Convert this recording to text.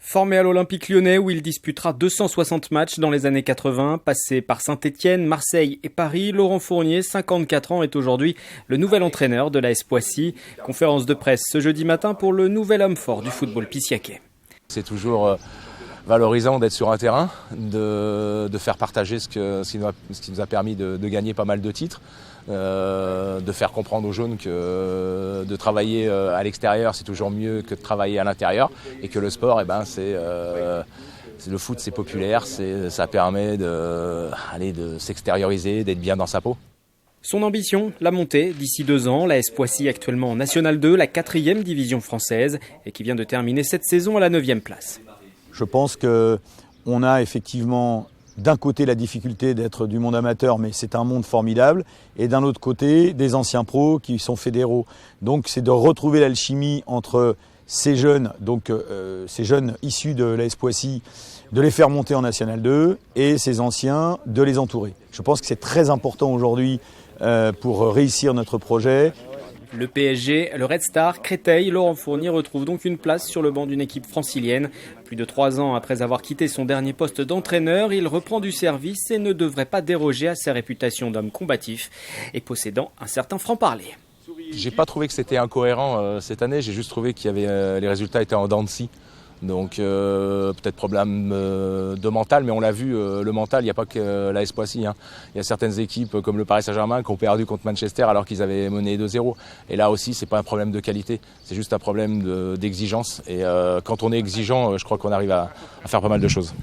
Formé à l'Olympique Lyonnais où il disputera 260 matchs dans les années 80, passé par Saint-Étienne, Marseille et Paris, Laurent Fournier, 54 ans, est aujourd'hui le nouvel entraîneur de l'AS Poissy. Conférence de presse ce jeudi matin pour le nouvel homme fort du football pissiacais. C'est toujours valorisant d'être sur un terrain, de faire partager ce qui nous a permis de gagner pas mal de titres, de faire comprendre aux jeunes que de travailler à l'extérieur c'est toujours mieux que de travailler à l'intérieur et que le sport, le foot c'est populaire, ça permet de s'extérioriser, d'être bien dans sa peau. Son ambition, la montée d'ici 2 ans. L'AS Poissy actuellement en National 2, la 4e division française et qui vient de terminer cette saison à la 9e place. Je pense qu'on a effectivement d'un côté la difficulté d'être du monde amateur, mais c'est un monde formidable, et d'un autre côté des anciens pros qui sont fédéraux. Donc c'est de retrouver l'alchimie entre ces jeunes, ces jeunes issus de l'AS Poissy, de les faire monter en National 2 et ces anciens de les entourer. Je pense que c'est très important aujourd'hui pour réussir notre projet. Le PSG, le Red Star, Créteil, Laurent Fournier retrouve donc une place sur le banc d'une équipe francilienne. Plus de 3 ans après avoir quitté son dernier poste d'entraîneur, il reprend du service et ne devrait pas déroger à sa réputation d'homme combatif et possédant un certain franc-parler. J'ai pas trouvé que c'était incohérent cette année, j'ai juste trouvé qu'il y avait les résultats étaient en dents de scie. Donc peut-être problème de mental, mais on l'a vu, le mental, il n'y a pas que l'AS Poissy. Il y a certaines équipes comme le Paris Saint-Germain qui ont perdu contre Manchester alors qu'ils avaient mené 2-0. Et là aussi, c'est pas un problème de qualité, c'est juste un problème d'exigence. Et quand on est exigeant, je crois qu'on arrive à faire pas mal de choses.